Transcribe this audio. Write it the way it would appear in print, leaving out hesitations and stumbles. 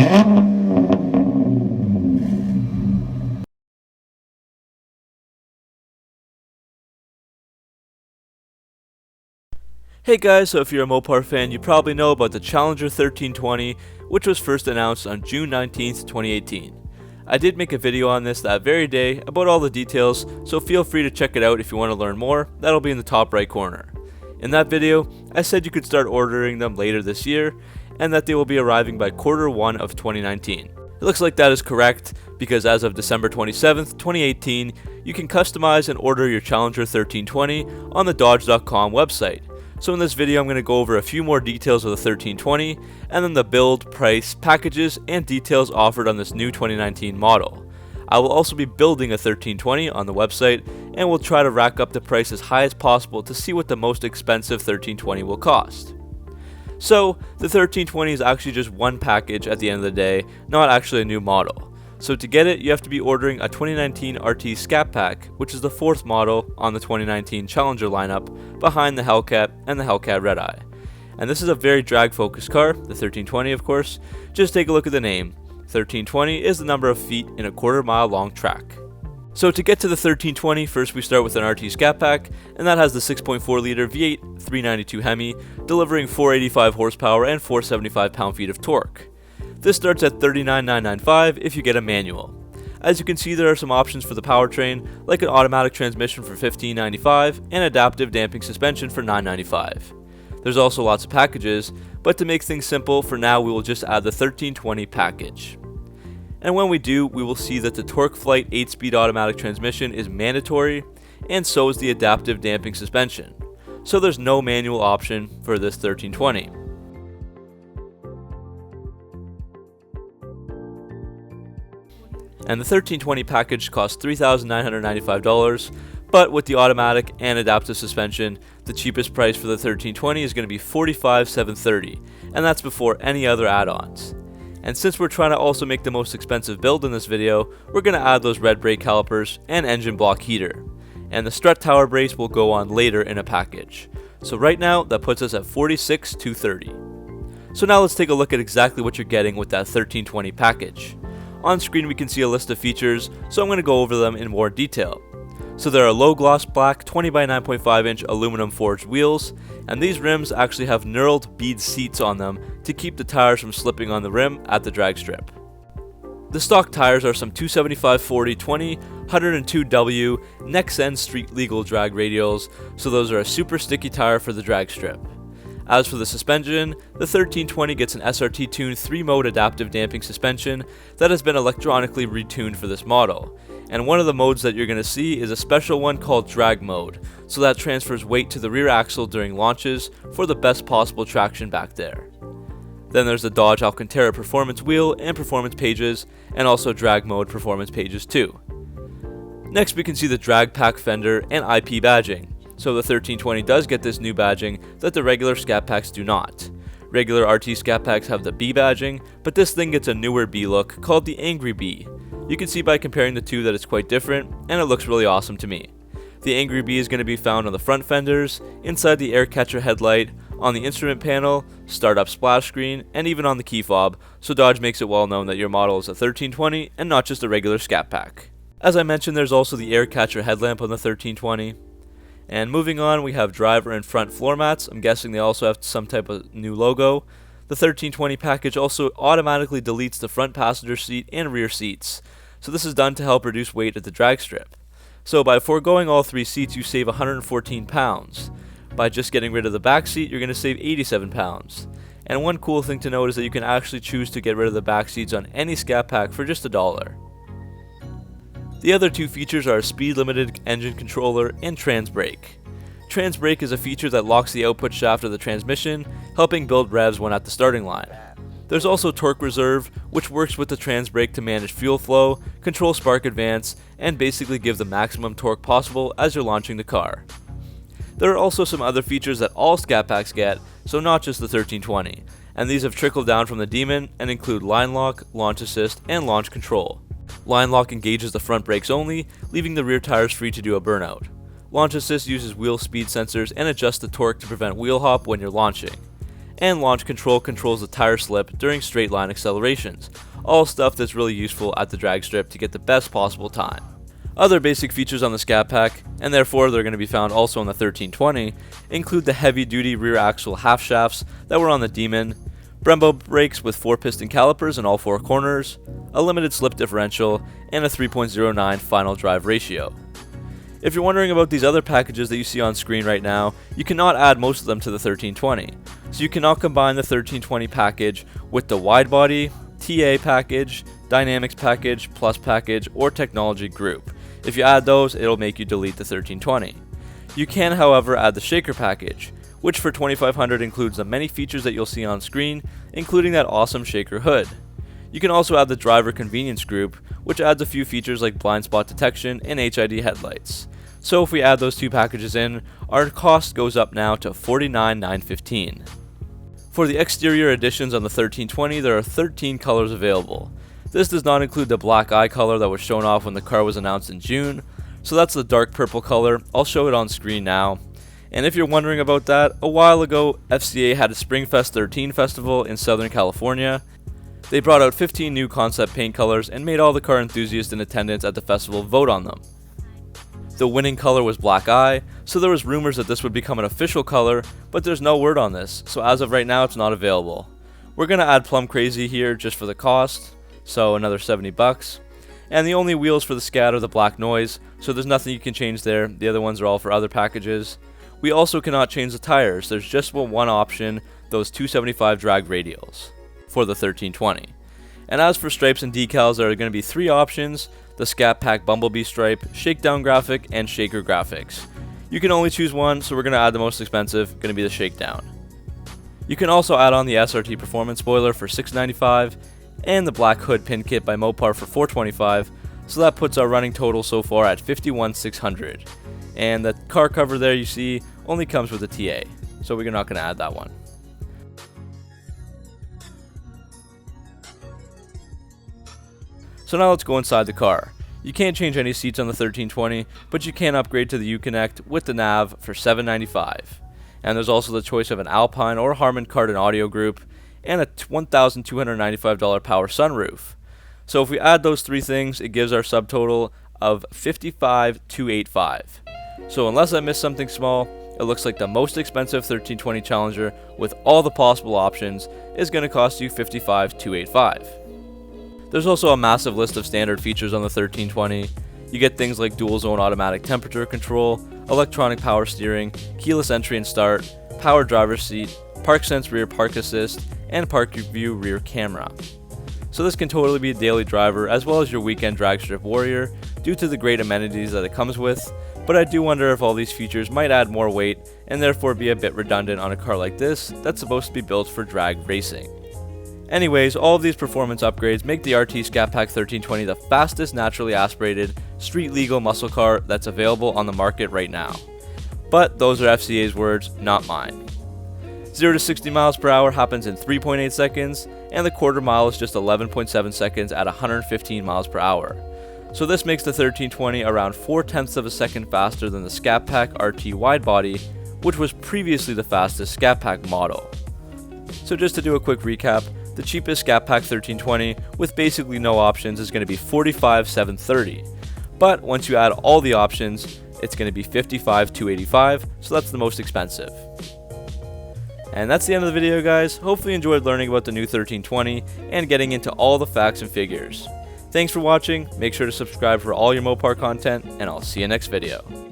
Hey guys, so if you're a Mopar fan, you probably know about the Challenger 1320, which was first announced on June 19th, 2018. I did make a video on this that very day about all the details, so feel free to check it out if you want to learn more. That'll be in the top right corner. In that video, I said you could start ordering them later this year, and that they will be arriving by Q1 of 2019. It looks like that is correct, because as of December 27th, 2018, you can customize and order your Challenger 1320 on the Dodge.com website. So in this video I'm going to go over a few more details of the 1320, and then the build, price, packages, and details offered on this new 2019 model. I will also be building a 1320 on the website, and we'll try to rack up the price as high as possible to see what the most expensive 1320 will cost. So the 1320 is actually just one package at the end of the day, not actually a new model. So to get it, you have to be ordering a 2019 RT Scat Pack, which is the fourth model on the 2019 Challenger lineup, behind the Hellcat and the Hellcat Red Eye. And this is a very drag-focused car, the 1320 of course. Just take a look at the name. 1320 is the number of feet in a quarter-mile long track. So to get to the 1320, first we start with an RT Scat Pack, and that has the 6.4 liter V8 392 Hemi, delivering 485 horsepower and 475 pound-feet of torque. This starts at $39,995 if you get a manual. As you can see, there are some options for the powertrain, like an automatic transmission for $15,995 and adaptive damping suspension for $995. There's also lots of packages, but to make things simple, for now we will just add the 1320 package. And when we do, we will see that the TorqueFlite 8-speed automatic transmission is mandatory, and so is the adaptive damping suspension. So there's no manual option for this 1320. And the 1320 package costs $3,995, but with the automatic and adaptive suspension, the cheapest price for the 1320 is going to be $45,730, and that's before any other add-ons. And since we're trying to also make the most expensive build in this video, we're going to add those red brake calipers and engine block heater. And the strut tower brace will go on later in a package. So right now, that puts us at $46,230. So now let's take a look at exactly what you're getting with that 1320 package. On screen we can see a list of features, so I'm going to go over them in more detail. So there are low gloss black 20 by 9.5 inch aluminum forged wheels, and these rims actually have knurled bead seats on them to keep the tires from slipping on the rim at the drag strip. The stock tires are some 275/40/20 102W Nexen street legal drag radials, so those are a super sticky tire for the drag strip. As for the suspension, the 1320 gets an SRT tuned 3-mode adaptive damping suspension that has been electronically retuned for this model. And one of the modes that you're going to see is a special one called drag mode, so that transfers weight to the rear axle during launches for the best possible traction back there. Then there's the Dodge Alcantara performance wheel and performance pages, and also drag mode performance pages too. Next we can see the drag pack fender and IP badging. So the 1320 does get this new badging that the regular Scat Packs do not. Regular RT Scat Packs have the B badging, but this thing gets a newer B look called the Angry B. You can see by comparing the two that it's quite different, and it looks really awesome to me. The Angry B is going to be found on the front fenders, inside the air catcher headlight, on the instrument panel, startup splash screen, and even on the key fob, so Dodge makes it well known that your model is a 1320 and not just a regular Scat Pack. As I mentioned, there's also the air catcher headlamp on the 1320. And moving on, we have driver and front floor mats. I'm guessing they also have some type of new logo. The 1320 package also automatically deletes the front passenger seat and rear seats. So this is done to help reduce weight at the drag strip. So by foregoing all 3 seats, you save 114 pounds. By just getting rid of the back seat, you're going to save 87 pounds. And one cool thing to note is that you can actually choose to get rid of the back seats on any Scat Pack for just $1. The other 2 features are a speed-limited engine controller and trans brake. Trans brake is a feature that locks the output shaft of the transmission, helping build revs when at the starting line. There's also torque reserve, which works with the trans brake to manage fuel flow, control spark advance, and basically give the maximum torque possible as you're launching the car. There are also some other features that all Scat Packs get, so not just the 1320, and these have trickled down from the Demon and include line lock, launch assist, and launch control. Line lock engages the front brakes only, leaving the rear tires free to do a burnout. Launch assist uses wheel speed sensors and adjusts the torque to prevent wheel hop when you're launching. and launch control controls the tire slip during straight line accelerations, all stuff that's really useful at the drag strip to get the best possible time. Other basic features on the Scat Pack, and therefore they're going to be found also on the 1320, include the heavy-duty rear axle half shafts that were on the Demon, Brembo brakes with 4-piston calipers in all 4 corners, a limited slip differential, and a 3.09 final drive ratio. If you're wondering about these other packages that you see on screen right now, you cannot add most of them to the 1320. So you cannot combine the 1320 package with the wide body, TA package, Dynamics package, Plus package, or Technology group. If you add those, it'll make you delete the 1320. You can, however, add the Shaker package, which for $2,500 includes the many features that you'll see on screen, including that awesome Shaker hood. You can also add the Driver Convenience group, which adds a few features like blind spot detection and HID headlights. So if we add those 2 packages in, our cost goes up now to $49,915. For the exterior additions on the 1320, there are 13 colors available. This does not include the black eye color that was shown off when the car was announced in June, so that's the dark purple color. I'll show it on screen now. And if you're wondering about that, a while ago, FCA had a Springfest 13 festival in Southern California. They brought out 15 new concept paint colors and made all the car enthusiasts in attendance at the festival vote on them. The winning color was black eye, so there was rumors that this would become an official color, but there's no word on this, so as of right now it's not available. We're gonna add Plum Crazy here just for the cost, so another $70. And the only wheels for the Scat are the black noise, so there's nothing you can change there. The other ones are all for other packages. We also cannot change the tires. There's just one option, those 275 drag radials for the 1320. And as for stripes and decals, there are going to be 3 options: the Scat Pack Bumblebee stripe, Shakedown graphic, and Shaker graphics. You can only choose one, so we're going to add the most expensive, going to be the Shakedown. You can also add on the SRT Performance spoiler for $695 and the black hood pin kit by Mopar for $425, so that puts our running total so far at $51,600. And the car cover there you see only comes with a TA, so we're not going to add that one. So now let's go inside the car. You can't change any seats on the 1320, but you can upgrade to the Uconnect with the nav for $795. And there's also the choice of an Alpine or Harman Kardon audio group, and a $1,295 power sunroof. So if we add those 3 things, it gives our subtotal of $55,285. So unless I missed something small, it looks like the most expensive 1320 Challenger with all the possible options is going to cost you $55,285. There's also a massive list of standard features on the 1320. You get things like dual zone automatic temperature control, electronic power steering, keyless entry and start, power driver's seat, park sense rear park assist, and park view rear camera. So this can totally be a daily driver as well as your weekend drag strip warrior due to the great amenities that it comes with, but I do wonder if all these features might add more weight and therefore be a bit redundant on a car like this that's supposed to be built for drag racing. Anyways, all of these performance upgrades make the RT Scat Pack 1320 the fastest naturally aspirated, street legal muscle car that's available on the market right now. But those are FCA's words, not mine. 0 to 60 miles per hour happens in 3.8 seconds, and the quarter mile is just 11.7 seconds at 115 miles per hour. So this makes the 1320 around 4/10 of a second faster than the Scat Pack RT widebody, which was previously the fastest Scat Pack model. So just to do a quick recap, the cheapest Scat Pack 1320 with basically no options is going to be $45,730. But once you add all the options, it's going to be $55,285, so that's the most expensive. And that's the end of the video, guys. Hopefully you enjoyed learning about the new 1320 and getting into all the facts and figures. Thanks for watching, make sure to subscribe for all your Mopar content, and I'll see you next video.